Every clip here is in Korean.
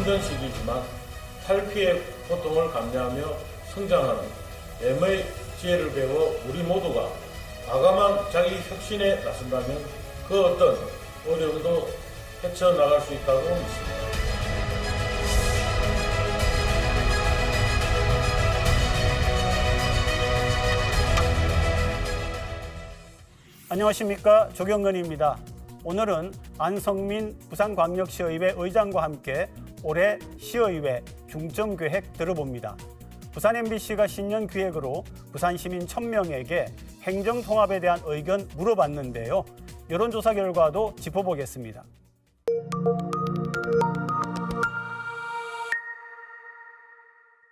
힘든 시기지만 탈피의 고통을 감내하며 성장하는 M의 지혜를 배워 우리 모두가 과감한 자기 혁신에 나선다면 그 어떤 어려움도 헤쳐나갈 수 있다고 믿습니다. 안녕하십니까, 조경건입니다. 오늘은 안성민 부산광역시의회 의장과 함께 올해 시의회 중점계획 들어봅니다. 부산 MBC가 신년 기획으로 부산 시민 1000명에게 행정통합에 대한 의견 물어봤는데요. 여론조사 결과도 짚어보겠습니다.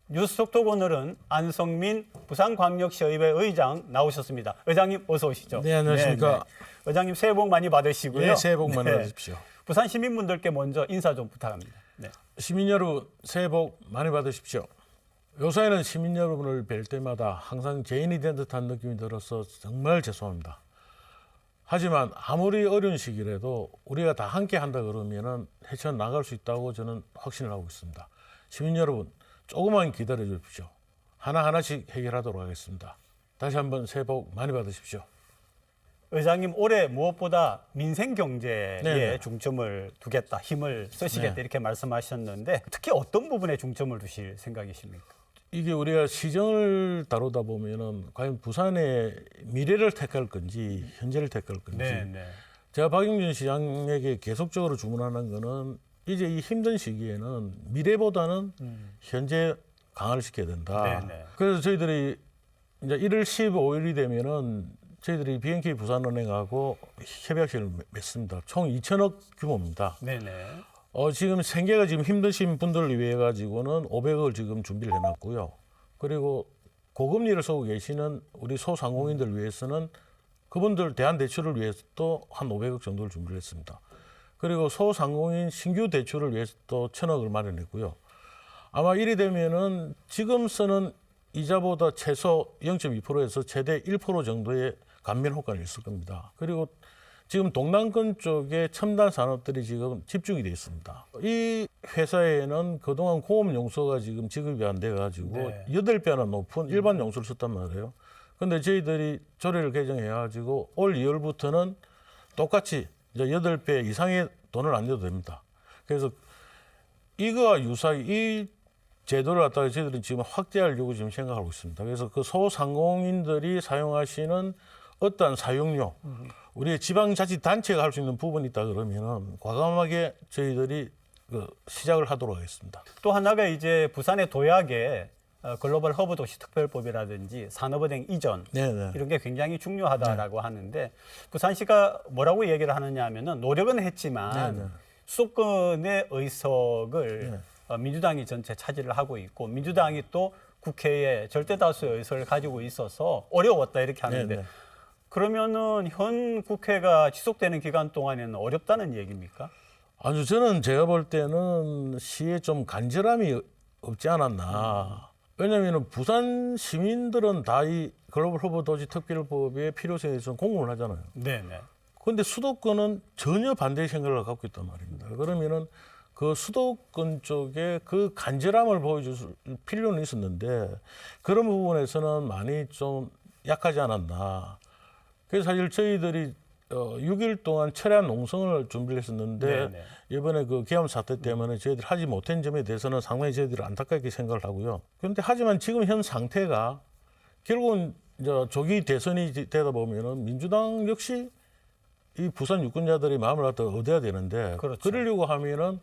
뉴스톡톡 오늘은 안성민 부산광역시의회 의장 나오셨습니다. 의장님 어서 오시죠. 네, 안녕하십니까. 네, 네. 의장님 새해 복 많이 받으시고요. 네, 새해 복 많이 받으십시오. 부산 시민분들께 먼저 인사 좀 부탁합니다. 네. 시민 여러분, 새해 복 많이 받으십시오. 요사이는 시민 여러분을 뵐 때마다 항상 죄인이 된 듯한 느낌이 들어서 정말 죄송합니다. 하지만 아무리 어려운 시기라도 우리가 다 함께 한다 그러면은 헤쳐나갈 수 있다고 저는 확신을 하고 있습니다. 시민 여러분, 조금만 기다려 주십시오. 하나하나씩 해결하도록 하겠습니다. 다시 한번 새해 복 많이 받으십시오. 의장님 올해 무엇보다 민생 경제에 네네. 중점을 두겠다, 힘을 쓰시겠다 네. 이렇게 말씀하셨는데 특히 어떤 부분에 중점을 두실 생각이십니까? 이게 우리가 시정을 다루다 보면은 과연 부산의 미래를 택할 건지 현재를 택할 건지 네. 제가 박영준 시장에게 계속적으로 주문하는 거는 이제 이 힘든 시기에는 미래보다는 현재 강화를 시켜야 된다. 네네. 그래서 저희들이 이제 1월 15일이 되면은 저희들이 BNK 부산은행하고 협약식을 맺습니다. 총 2천억 규모입니다. 네네. 지금 생계가 지금 힘드신 분들을 위해 가지고는 500억을 지금 준비를 해놨고요. 그리고 고금리를 쓰고 계시는 우리 소상공인들 위해서는 그분들 대안 대출을 위해서도 한 500억 정도를 준비를 했습니다. 그리고 소상공인 신규 대출을 위해서 또 1,000억을 마련했고요. 아마 이리 되면은 지금 쓰는 이자보다 최소 0.2%에서 최대 1% 정도의 감면 효과는 있을 겁니다. 그리고 지금 동남권 쪽에 첨단 산업들이 지금 집중이 되어 있습니다. 이 회사에는 그동안 공업 용서가 지금 지급이 안 돼가지고 네. 8배나 높은 일반 용서를 썼단 말이에요. 근데 저희들이 조례를 개정해가지고 올 2월부터는 똑같이 이제 8배 이상의 돈을 안 내도 됩니다. 그래서 이거와 유사히 이 제도를 갖다가 저희들이 지금 확대하려고 지금 생각하고 있습니다. 그래서 그 소상공인들이 사용하시는 어떠한 사용료, 우리의 지방자치단체가 할 수 있는 부분이 있다 그러면은 과감하게 저희들이 시작을 하도록 하겠습니다. 또 하나가 이제 부산의 도약에 글로벌 허브 도시 특별법이라든지 산업은행 이전 네네. 이런 게 굉장히 중요하다라고 하는데 부산시가 뭐라고 얘기를 하느냐 하면은 노력은 했지만 네네. 수도권의 의석을 민주당이 전체 차지를 하고 있고 민주당이 또 국회에 절대 다수의 의석을 가지고 있어서 어려웠다 이렇게 하는데 네네. 그러면은 현 국회가 지속되는 기간 동안에는 어렵다는 얘기입니까? 아주 저는 제가 볼 때는 시에 좀 간절함이 없지 않았나. 왜냐하면 부산 시민들은 다 이 글로벌 허브 도시 특별법의 필요성에 대해서 공감을 하잖아요. 네네. 그런데 수도권은 전혀 반대 생각을 갖고 있단 말입니다. 그러면은 그 수도권 쪽에 그 간절함을 보여줄 필요는 있었는데 그런 부분에서는 많이 좀 약하지 않았나. 그래서 사실 저희들이 6일 동안 철야 농성을 준비를 했었는데 네네. 이번에 그 계엄 사태 때문에 저희들이 하지 못한 점에 대해서는 상당히 저희들이 안타깝게 생각을 하고요. 그런데 하지만 지금 현 상태가 결국은 이제 조기 대선이 되다 보면은 민주당 역시 이 부산 유권자들이 마음을 갖다 얻어야 되는데 그렇죠. 그러려고 하면은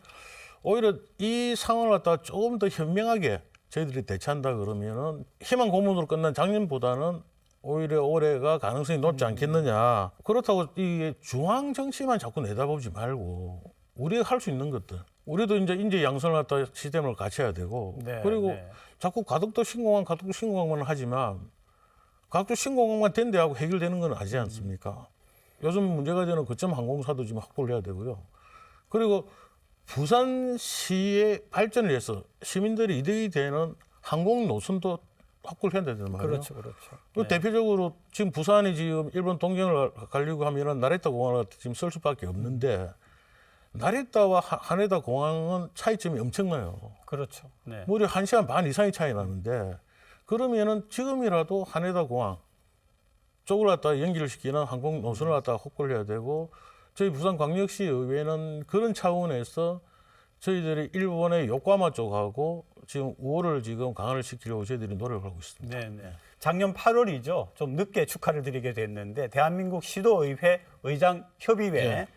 오히려 이 상황을 갖다가 조금 더 현명하게 저희들이 대처한다 그러면은 희망 고문으로 끝난 작년보다는 오히려 올해가 가능성이 높지 않겠느냐. 그렇다고 이게 중앙 정치만 자꾸 내다보지 말고 우리가 할 수 있는 것들. 우리도 이제 인재 양성을 갖다 시스템을 갖춰야 되고 네, 그리고 네. 자꾸 가덕도 신공항만 하지만 가덕도 신공항만 된 데하고 해결되는 건 아니지 않습니까? 요즘 문제가 되는 거점 항공사도 지금 확보를 해야 되고요. 그리고 부산시의 발전을 위해서 시민들이 이득이 되는 항공 노선도 확보를 해야 되는 말이에요. 그렇죠, 그렇죠. 그 대표적으로 지금 부산이 지금 일본 동경을 가려고 하면은 나레타 공항을 지금 쓸 수밖에 없는데 나리타와 하네다 공항은 차이점이 엄청나요. 그렇죠. 네. 무려 1시간 반 이상이 차이 나는데 그러면은 지금이라도 하네다 공항 쪽을 갖다가 연기를 시키는 항공 노선을 갖다가 확보를 해야 되고 저희 부산광역시 의회는 그런 차원에서 저희들이 일본의 요코하마 쪽하고 지금 우호를 지금 강화를 시키려고 저희들이 노력을 하고 있습니다. 네, 네. 작년 8월이죠. 좀 늦게 축하를 드리게 됐는데 대한민국 시도의회 의장협의회 네.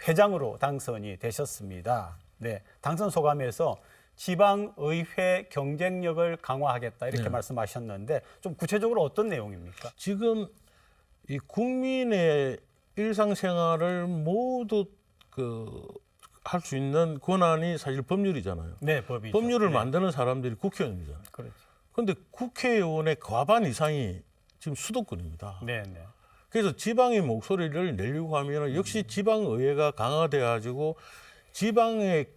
회장으로 당선이 되셨습니다. 네, 당선 소감에서 지방의회 경쟁력을 강화하겠다 이렇게 네. 말씀하셨는데 좀 구체적으로 어떤 내용입니까? 지금 이 국민의 일상생활을 모두 할 수 있는 권한이 사실 법률이잖아요. 네, 법이죠. 법률을 네. 만드는 사람들이 국회의원이잖아요. 그렇죠. 그런데 국회의원의 과반 이상이 지금 수도권입니다. 네, 네. 그래서 지방의 목소리를 내려고 하면 역시 지방의회가 강화돼 가지고 지방의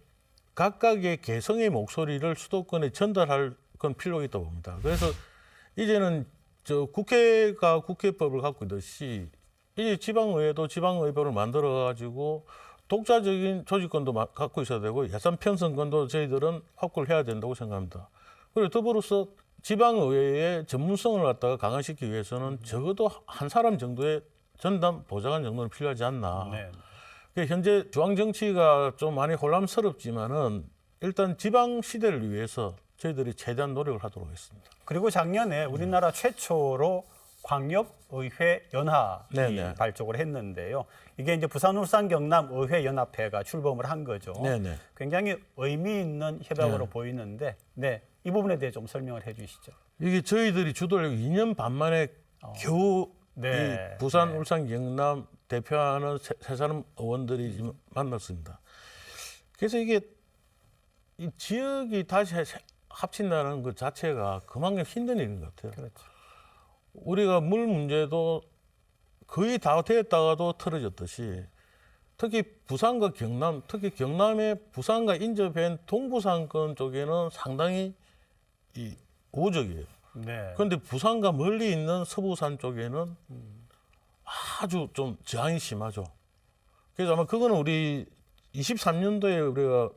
각각의 개성의 목소리를 수도권에 전달할 건 필요가 있다고 봅니다. 그래서 이제는 국회가 국회법을 갖고 있듯이 이제 지방의회도 지방의회법을 만들어 가지고 독자적인 조직권도 갖고 있어야 되고 예산 편성권도 저희들은 확보를 해야 된다고 생각합니다. 그리고 더불어서 지방의회의 전문성을 갖다가 강화시키기 위해서는 적어도 한 사람 정도의 전담 보좌관 정도는 필요하지 않나. 네. 현재 중앙 정치가 좀 많이 혼란스럽지만은 일단 지방 시대를 위해서 저희들이 최대한 노력을 하도록 하겠습니다. 그리고 작년에 우리나라 최초로 광역의회 연합이 네네. 발족을 했는데요. 이게 이제 부산, 울산, 경남 의회 연합회가 출범을 한 거죠. 네네. 굉장히 의미 있는 협약으로 네. 보이는데, 네, 이 부분에 대해 좀 설명을 해주시죠. 이게 저희들이 주도를 2년 반 만에 겨우 네. 이 부산, 네. 울산, 경남 대표하는 세 사람 의원들이 지금 만났습니다. 그래서 이게 이 지역이 다시 합친다는 것 자체가 그만큼 힘든 일인 것 같아요. 그렇죠. 우리가 물 문제도 거의 다 됐다가도 틀어졌듯이 특히 부산과 경남, 특히 경남의 부산과 인접한 동부산권 쪽에는 상당히 이 우호적이에요. 네. 그런데 부산과 멀리 있는 서부산 쪽에는 아주 좀 저항이 심하죠. 그래서 아마 그거는 우리 23년도에 우리가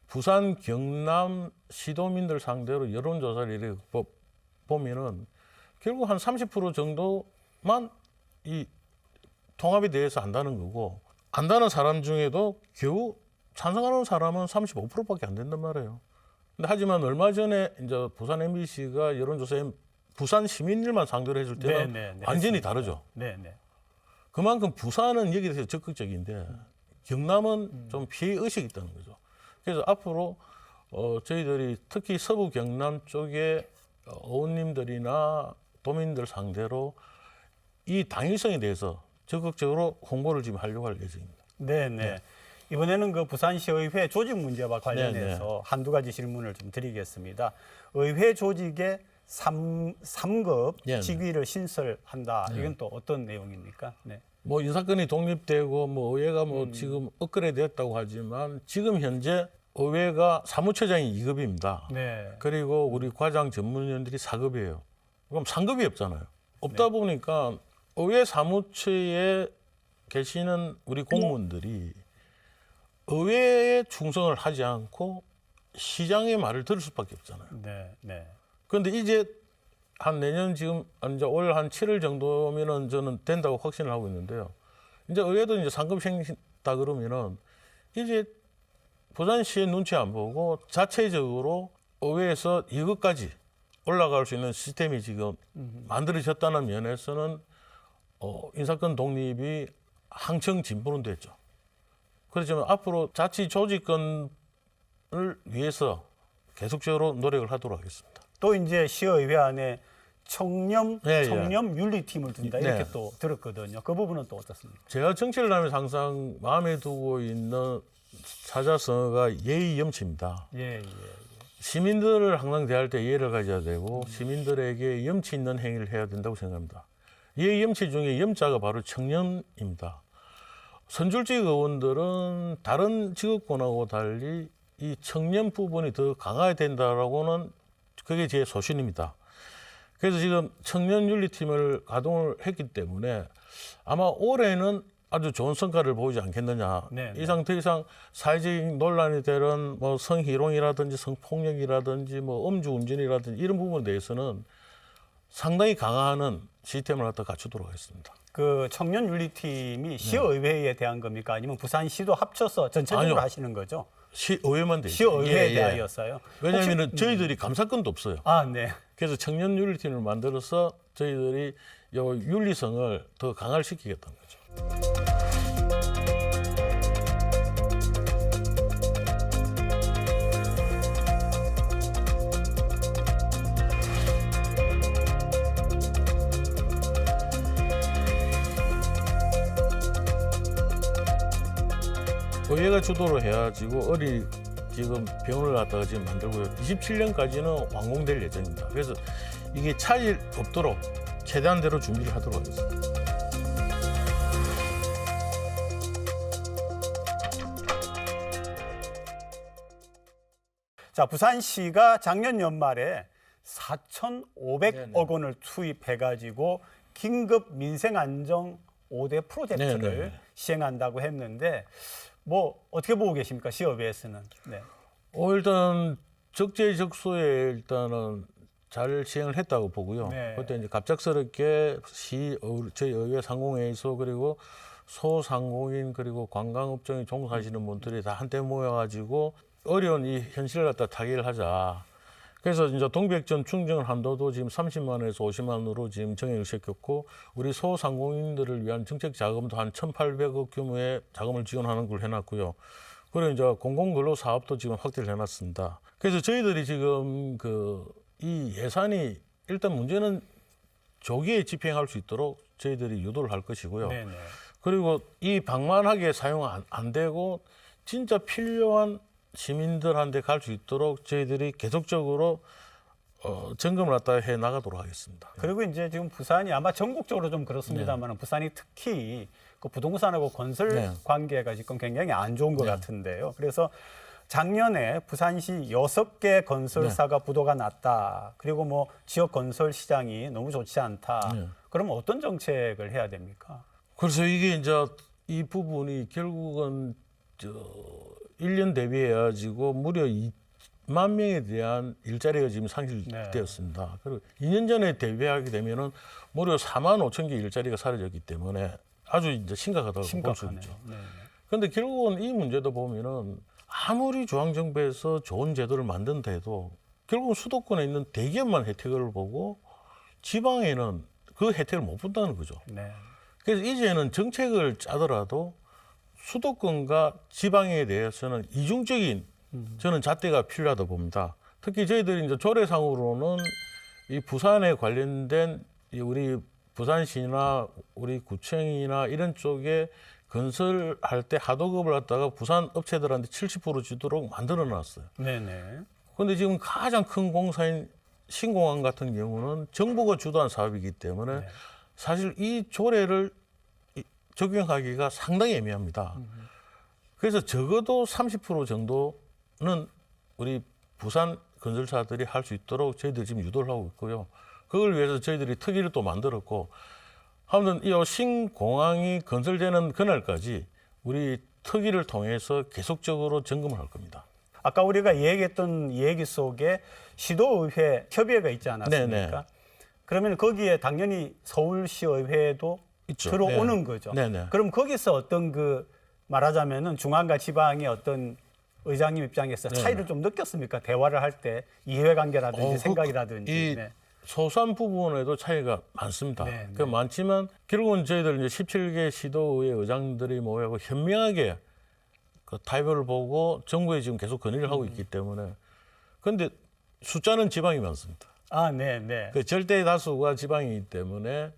부산, 경남 시도민들 상대로 여론조사를 이렇게 보면은 결국 한 30% 정도만 이 통합에 대해서 안다는 거고 안다는 사람 중에도 겨우 찬성하는 사람은 35%밖에 안 된단 말이에요. 근데 하지만 얼마 전에 이제 부산 MBC가 여론조사에 부산 시민들만 상대로 했을 때는 네, 완전히 했습니다. 다르죠. 네, 네. 그만큼 부산은 여기에 대해서 적극적인데 경남은 좀 피해 의식이 있다는 거죠. 그래서 앞으로 저희들이 특히 서부 경남 쪽에 의원님들이나 도민들 상대로 이 당위성에 대해서 적극적으로 홍보를 지금 하려고 할 예정입니다. 네, 네. 이번에는 그 부산시의회 조직 문제와 관련해서 한두 가지 질문을 좀 드리겠습니다. 의회 조직의 3급 네, 네. 직위를 신설한다. 이건 또 어떤 내용입니까? 네. 뭐 인사권이 독립되고 뭐 의회가 뭐 지금 업그레이드 됐다고 하지만 지금 현재 의회가 사무처장이 2급입니다. 네. 그리고 우리 과장 전문위원들이 4급이에요. 그럼 상급이 없잖아요. 없다 보니까 의회 사무처에 계시는 우리 공무원들이 의회에 충성을 하지 않고 시장의 말을 들을 수밖에 없잖아요. 네, 네. 그런데 이제 한 내년 지금 이제 올 한 7월 정도면은 저는 된다고 확신을 하고 있는데요. 이제 의회도 이제 상급 생긴다 그러면은 이제 부산시의 눈치 안 보고 자체적으로 의회에서 2급까지 올라갈 수 있는 시스템이 지금 만들어졌다는 면에서는 인사권 독립이 항청 진보는 됐죠. 그렇지만 앞으로 자치 조직권을 위해서 계속적으로 노력을 하도록 하겠습니다. 또 이제 시의회 안에 청렴 윤리팀을 둔다 이렇게 네. 또 들었거든요. 그 부분은 또 어떻습니까? 제가 정치를 하면서 항상 마음에 두고 있는 사자성어가 예의 염치입니다. 예. 시민들을 항상 대할 때 예의를 가져야 되고 시민들에게 염치 있는 행위를 해야 된다고 생각합니다. 예의 염치 중에 염자가 바로 청렴입니다. 선출직 의원들은 다른 직업군하고 달리 이 청렴 부분이 더 강화해야 된다라고는 그게 제 소신입니다. 그래서 지금 청년윤리팀을 가동을 했기 때문에 아마 올해는 아주 좋은 성과를 보이지 않겠느냐. 네, 네. 이 상태 이상 사회적인 논란이 되는 뭐 성희롱이라든지 성폭력이라든지 뭐 음주운전이라든지 이런 부분에 대해서는 상당히 강화하는 시스템을 갖다 갖추도록 하겠습니다. 그 청년윤리팀이 시의회에 대한 겁니까? 아니면 부산시도 합쳐서 전체적으로 아니요. 하시는 거죠? 시의회만 되죠. 시의회에 대하였어요. 왜냐하면 저희들이 감사권도 없어요. 아, 네. 그래서 청년윤리팀을 만들어서 저희들이 요 윤리성을 더 강화시키겠다는 거죠. 의회가 주도를 해가지고 지금 병원을 갖다가 지금 만들고요. 27년까지는 완공될 예정입니다. 그래서 이게 차질 없도록 최대한대로 준비를 하도록 하겠습니다. 자, 부산시가 작년 연말에 4,500억 네네. 원을 투입해가지고 긴급 민생안정 5대 프로젝트를 네네. 시행한다고 했는데 뭐 어떻게 보고 계십니까? 시의회에서는. 네. 일단 적재적소에 일단은 잘 시행을 했다고 보고요. 네. 그때 이제 갑작스럽게 저희 의회 상공회의소 그리고 소상공인 그리고 관광업종에 종사하시는 분들이 다 한때 모여가지고 어려운 이 현실을 갖다 타개를 하자. 그래서 이제 동백전 충전 한도도 지금 30만 원에서 50만 원으로 지금 정액을 시켰고 우리 소상공인들을 위한 정책 자금도 한 1,800억 규모의 자금을 지원하는 걸 해놨고요. 그리고 이제 공공근로 사업도 지금 확대를 해놨습니다. 그래서 저희들이 지금 이 예산이 일단 문제는 조기에 집행할 수 있도록 저희들이 유도를 할 것이고요. 네네. 그리고 이 방만하게 사용 안 되고 진짜 필요한 시민들한테 갈 수 있도록 저희들이 계속적으로 점검을 갖다 해 나가도록 하겠습니다. 그리고 이제 지금 부산이 아마 전국적으로 좀 그렇습니다만 부산이 특히 그 부동산하고 건설 네. 관계가 지금 굉장히 안 좋은 것 네. 같은데요. 그래서 작년에 부산시 6개 건설사가 부도가 났다. 그리고 뭐 지역 건설 시장이 너무 좋지 않다. 네. 그러면 어떤 정책을 해야 됩니까? 그래서 이게 이제 이 부분이 결국은 1년 대비해 가지고 무려 2만 명에 대한 일자리가 지금 상실되었습니다. 그리고 2년 전에 대비하게 되면은 무려 4만 5천 개 일자리가 사라졌기 때문에 아주 이제 심각하다고 볼 수 심각하네요. 있죠. 네. 그런데 결국은 이 문제도 보면은 아무리 중앙정부에서 좋은 제도를 만든다 해도 결국은 수도권에 있는 대기업만 혜택을 보고 지방에는 그 혜택을 못 본다는 거죠. 네. 그래서 이제는 정책을 짜더라도 수도권과 지방에 대해서는 이중적인 저는 잣대가 필요하다 봅니다. 특히 저희들이 이제 조례상으로는 이 부산에 관련된 우리 부산시나 우리 구청이나 이런 쪽에 건설할 때 하도급을 갖다가 부산 업체들한테 70% 주도록 만들어 놨어요. 네네. 그런데 지금 가장 큰 공사인 신공항 같은 경우는 정부가 주도한 사업이기 때문에 네. 사실 이 조례를 적용하기가 상당히 애매합니다. 그래서 적어도 30% 정도는 우리 부산 건설사들이 할 수 있도록 저희들이 지금 유도를 하고 있고요. 그걸 위해서 저희들이 특위를 또 만들었고, 아무튼 이 신공항이 건설되는 그날까지 우리 특위를 통해서 계속적으로 점검을 할 겁니다. 아까 우리가 얘기했던 얘기 속에 시도의회 협의회가 있지 않았습니까? 네네. 그러면 거기에 당연히 서울시의회도 있죠. 들어오는 네. 거죠. 네네. 그럼 거기서 어떤 말하자면은 중앙과 지방의 어떤 의장님 입장에서 차이를 좀 느꼈습니까? 대화를 할 때 이해관계라든지 생각이라든지. 이 네. 소소한 부분에도 차이가 많습니다. 네, 그 많지만 결국은 저희들 이제 17개 시도의 의장들이 모여고 현명하게 그 타협을 보고 정부에 지금 계속 건의를 하고 있기 때문에 그런데 숫자는 지방이 많습니다. 아, 네, 네. 그 절대 다수가 지방이기 때문에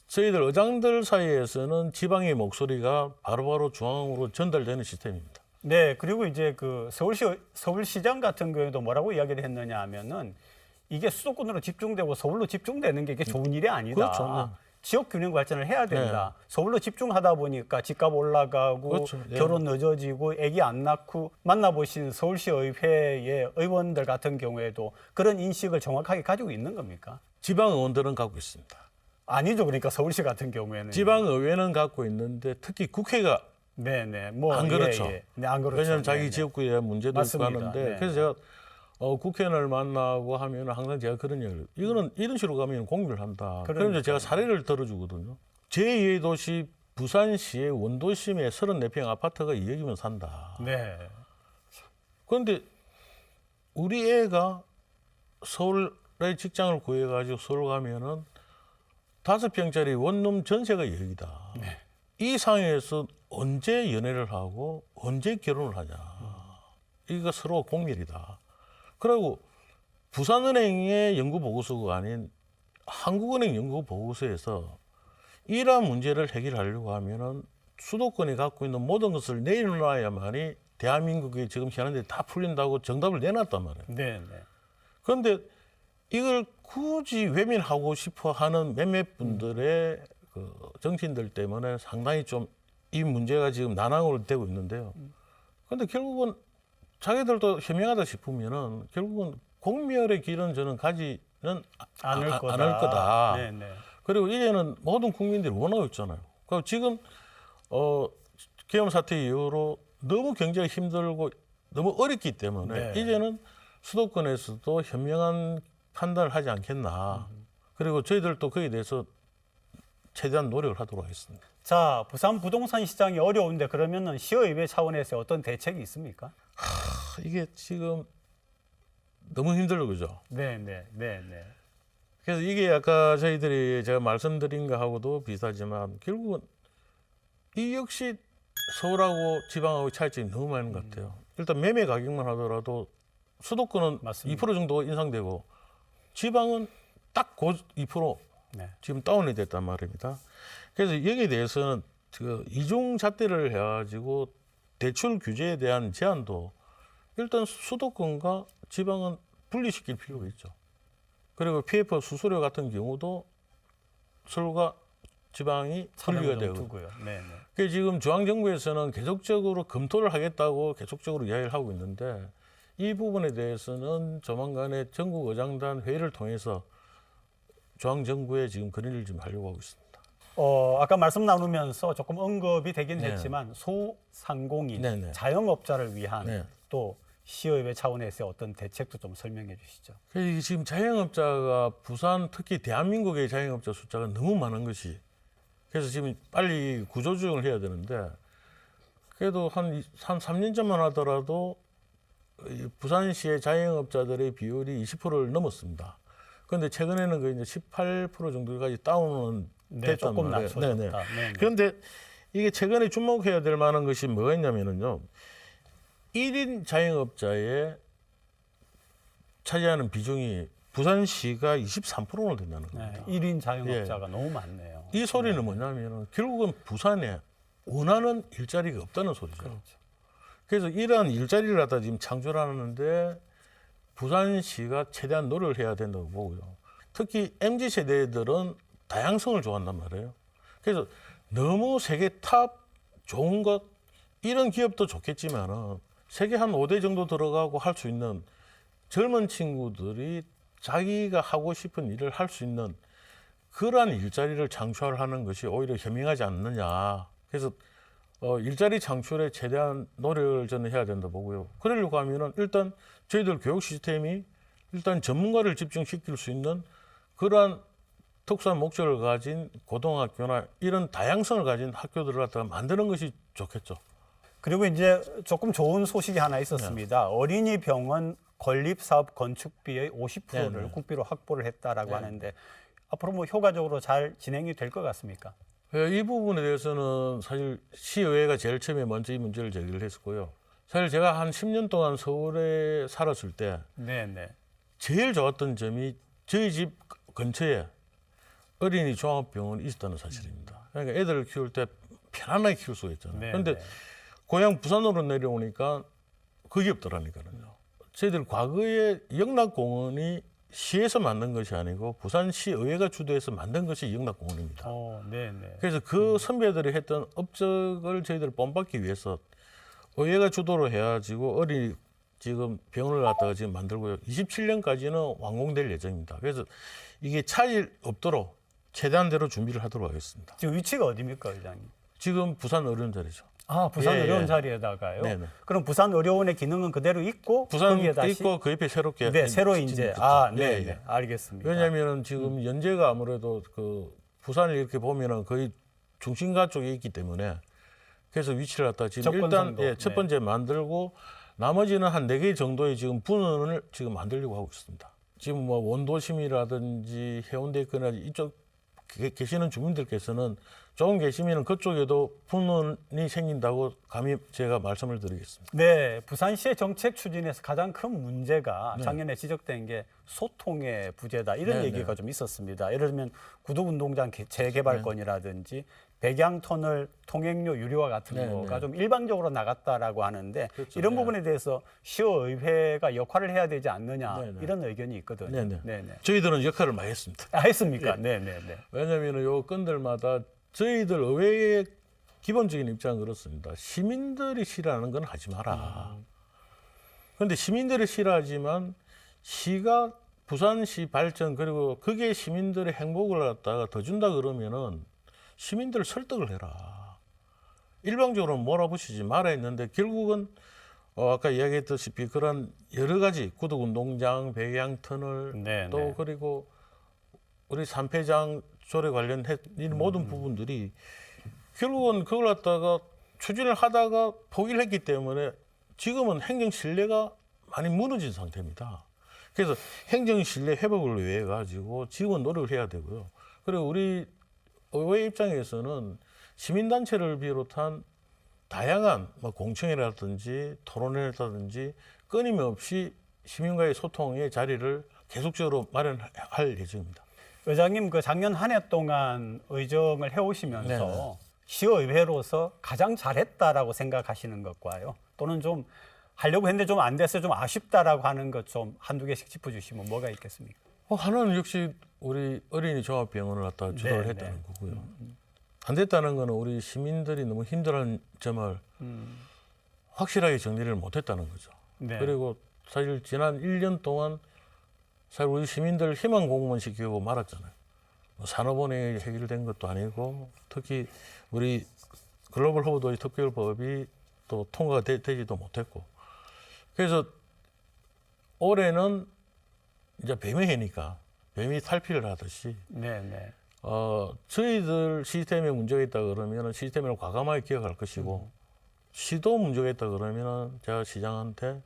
저희들 의장들 사이에서는 지방의 목소리가 바로바로 중앙으로 전달되는 시스템입니다. 네, 그리고 이제 그 서울시장 같은 경우에도 뭐라고 이야기를 했느냐 하면은 이게 수도권으로 집중되고 서울로 집중되는 게 이게 좋은 일이 아니다. 그렇죠. 네. 지역 균형 발전을 해야 된다. 서울로 집중하다 보니까 집값 올라가고 그렇죠. 네. 결혼 늦어지고 아기 안 낳고 만나보신 서울시 의회의 의원들 같은 경우에도 그런 인식을 정확하게 가지고 있는 겁니까? 지방 의원들은 갖고 있습니다. 아니죠. 그러니까 서울시 같은 경우에는 지방의회는 갖고 있는데 특히 국회가 네네 뭐 안 그렇죠. 네, 안 그렇죠. 왜냐하면 자기 네네. 지역구에 대한 문제도 맞습니다. 있고 하는데 네. 그래서 제가 국회의원을 만나고 하면 항상 제가 그런 얘기를 이거는 이런 식으로 가면 공유를 한다. 그러면서 제가 사례를 들어주거든요. 제2의 도시 부산시의 원도심에 34평 아파트가 2억이면 산다. 네. 그런데 우리 애가 서울에 직장을 구해가지고 서울 가면은 5평짜리 원룸 전세가 2억이다. 네. 이 상황에서 언제 연애를 하고 언제 결혼을 하냐. 이거 서로 공멸이다. 그리고 부산은행의 연구보고서가 아닌 한국은행 연구보고서에서 이러한 문제를 해결하려고 하면은 수도권이 갖고 있는 모든 것을 내려놔야만이 대한민국이 지금 현안들이 다 풀린다고 정답을 내놨단 말이에요. 네. 그런데 이걸 굳이 외면하고 싶어 하는 몇몇 분들의 그 정치인들 때문에 상당히 좀 이 문제가 지금 난항으로 되고 있는데요. 그런데 결국은 자기들도 현명하다 싶으면은 결국은 공멸의 길은 저는 가지는 않을 안 거다. 할 거다. 네네. 그리고 이제는 모든 국민들이 원하고 있잖아요. 그리고 지금 계엄 사태 이후로 너무 경제가 힘들고 너무 어렵기 때문에 네. 이제는 수도권에서도 현명한 판단을 하지 않겠나. 그리고 저희들도 거기에 대해서 최대한 노력을 하도록 하겠습니다. 자, 부산 부동산 시장이 어려운데 그러면은 시의회 차원에서 어떤 대책이 있습니까? 이게 지금 너무 힘들죠, 그죠? 네네. 그래서 이게 아까 저희들이 제가 말씀드린 거하고도 비슷하지만 결국은 이 역시 서울하고 지방하고 차이점이 너무 많은 것 같아요. 일단 매매 가격만 하더라도 수도권은 맞습니다. 2% 정도 인상되고 지방은 딱 2% 네. 지금 다운이 됐단 말입니다. 그래서 여기에 대해서는 그 이중 잣대를 해가지고 대출 규제에 대한 제한도 일단 수도권과 지방은 분리시킬 필요가 있죠. 그리고 PF 수수료 같은 경우도 서울과 지방이 분리가 되고. 두고요. 네네. 그래서 지금 중앙정부에서는 계속적으로 검토를 하겠다고 계속적으로 이야기를 하고 있는데 이 부분에 대해서는 조만간에 전국의장단 회의를 통해서 중앙정부에 지금 건의를 좀 하려고 하고 있습니다. 아까 말씀 나누면서 조금 언급이 되긴 네. 했지만 소상공인, 네네. 자영업자를 위한 네. 또 시의회 차원에서 어떤 대책도 좀 설명해 주시죠. 그래서 이게 지금 자영업자가 부산 특히 대한민국의 자영업자 숫자가 너무 많은 것이 그래서 지금 빨리 구조조정을 해야 되는데 그래도 한 3년 전만 하더라도 이 부산시의 자영업자들의 비율이 20%를 넘었습니다. 그런데 최근에는 그 이제 18% 정도까지 다운은 네, 됐단 조금 말이에요. 낮춰졌다. 네네. 그런데 이게 최근에 주목해야 될 만한 것이 뭐가 있냐면은요. 1인 자영업자의 차지하는 비중이 부산시가 23%나 된다는 겁니다. 네, 1인 자영업자가 너무 많네요. 이 소리는 뭐냐면은 결국은 부산에 원하는 일자리가 없다는 소리죠. 그렇죠. 그래서 이러한 일자리를 갖다 지금 창조를 하는데 부산시가 최대한 노력을 해야 된다고 보고요. 특히 MZ 세대들은 다양성을 좋아한단 말이에요. 그래서 너무 세계 탑 좋은 것 이런 기업도 좋겠지만은 세계 한 5대 정도 들어가고 할 수 있는 젊은 친구들이 자기가 하고 싶은 일을 할 수 있는 그러한 일자리를 창출하는 것이 오히려 현명하지 않느냐. 그래서 일자리 창출에 최대한 노력을 저는 해야 된다 보고요. 그러려고 하면은 일단 저희들 교육 시스템이 일단 전문가를 집중시킬 수 있는 그러한 특수한 목적을 가진 고등학교나 이런 다양성을 가진 학교들을 갖다가 만드는 것이 좋겠죠. 그리고 이제 조금 좋은 소식이 하나 있었습니다. 어린이 병원 건립사업 건축비의 50%를 네네. 국비로 확보를 했다라고 네. 하는데 앞으로 뭐 효과적으로 잘 진행이 될 것 같습니까? 이 부분에 대해서는 사실 시의회가 제일 처음에 먼저 이 문제를 제기를 했었고요. 사실 제가 한 10년 동안 서울에 살았을 때 네네. 제일 좋았던 점이 저희 집 근처에 어린이 종합병원이 있었다는 사실입니다. 그러니까 애들을 키울 때 편안하게 키울 수가 있잖아요. 네, 그런데 네. 고향 부산으로 내려오니까 그게 없더라니까요. 저희들 과거에 영락공원이 시에서 만든 것이 아니고 부산시의회가 주도해서 만든 것이 영락공원입니다. 네네. 그래서 그 선배들이 했던 업적을 저희들 본받기 위해서 의회가 주도로 해가지고 어린이 지금 병원을 갖다가 지금 만들고요. 27년까지는 완공될 예정입니다. 그래서 이게 차질 없도록 최대한대로 준비를 하도록 하겠습니다. 지금 위치가 어디입니까, 의장님? 지금 부산 어려운 자리죠. 아, 부산 예, 의료원 예. 자리에다가요. 네네. 그럼 부산 의료원의 기능은 그대로 있고 부산 거기에 다시 있고 그 옆에 새롭게 네, 새로 이제 짓는 아, 거죠. 네, 예, 예. 네. 알겠습니다. 왜냐하면 지금 연재가 아무래도 그 부산을 이렇게 보면은 거의 중심가 쪽에 있기 때문에 그래서 위치를 갖다 지금 일단 접근성도. 예, 첫 번째 만들고 나머지는 한 4개 정도의 지금 분원을 지금 만들려고 하고 있습니다. 지금 뭐 원도심이라든지 해운대에 있거나 이쪽 계시는 주민들께서는 조금 계시면 그쪽에도 분원이 생긴다고 감히 제가 말씀을 드리겠습니다. 네, 부산시의 정책 추진에서 가장 큰 문제가 네. 작년에 지적된 게 소통의 부재다 이런 네, 얘기가 네. 좀 있었습니다. 예를 들면 구도운동장 재개발권이라든지 백양터널 통행료 유료화 같은 네, 거가 네. 좀 일방적으로 나갔다라고 하는데 그렇죠. 이런 네. 부분에 대해서 시의회가 역할을 해야 되지 않느냐 네, 네. 이런 의견이 있거든요. 네네. 네네. 저희들은 역할을 많이 했습니다. 아, 했습니까? 예. 네네네. 왜냐하면 요 건들마다 저희들 의회의 기본적인 입장은 그렇습니다. 시민들이 싫어하는 건 하지 마라. 그런데 시민들이 싫어하지만 시가 부산시 발전 그리고 그게 시민들의 행복을 갖다가 더 준다 그러면은 시민들을 설득을 해라. 일방적으로 몰아붙이지 말아 했는데 결국은 아까 이야기했다시피 그런 여러 가지 구덕운동장, 백양터널 네, 또 네. 그리고 우리 산패장 조례 관련해 이 모든 부분들이 결국은 그걸 갖다가 추진을 하다가 포기를 했기 때문에 지금은 행정 신뢰가 많이 무너진 상태입니다. 그래서 행정 신뢰 회복을 위해 가지고 지금은 노력을 해야 되고요. 그리고 우리 의회 입장에서는 시민단체를 비롯한 다양한 뭐 공청회라든지 토론회라든지 끊임없이 시민과의 소통의 자리를 계속적으로 마련할 예정입니다. 의장님 그 작년 한 해 동안 의정을 해오시면서 네네. 시의회로서 가장 잘했다라고 생각하시는 것과요. 또는 좀 하려고 했는데 좀 안 돼서 좀 아쉽다라고 하는 것 좀 한두 개씩 짚어주시면 뭐가 있겠습니까? 하나는 역시 우리 어린이 종합병원을 갖다 주도를 네, 했다는 네. 거고요. 안 됐다는 거는 우리 시민들이 너무 힘들어하는 점을 확실하게 정리를 못했다는 거죠. 네. 그리고 사실 지난 1년 동안 사실 우리 시민들 희망 공무원 시키고 말았잖아요. 뭐 산업원에 해결된 것도 아니고 특히 우리 글로벌 허브도시 특별법이 또 통과가 되지도 못했고 그래서 올해는 이제 뱀의 해니까 뱀이 탈피를 하듯이 네네. 저희들 시스템에 문제가 있다 그러면 시스템을 과감하게 기억할 것이고 시도 문제가 있다 그러면 제가 시장한테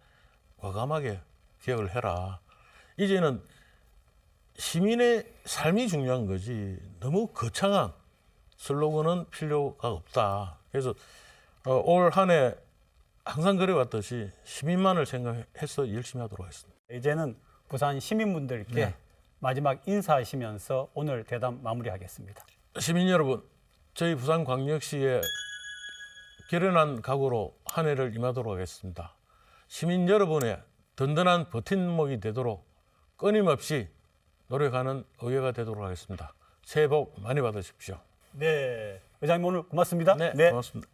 과감하게 기억을 해라. 이제는 시민의 삶이 중요한 거지 너무 거창한 슬로건은 필요가 없다. 그래서 올 한 해 항상 그래왔듯이 시민만을 생각해서 열심히 하도록 하겠습니다. 이제는 부산 시민분들께 네. 마지막 인사하시면서 오늘 대담 마무리하겠습니다. 시민 여러분, 저희 부산광역시의 결연한 각오로 한 해를 임하도록 하겠습니다. 시민 여러분의 든든한 버팀목이 되도록 끊임없이 노력하는 의회가 되도록 하겠습니다. 새해 복 많이 받으십시오. 네, 의장님 오늘 고맙습니다. 네. 고맙습니다.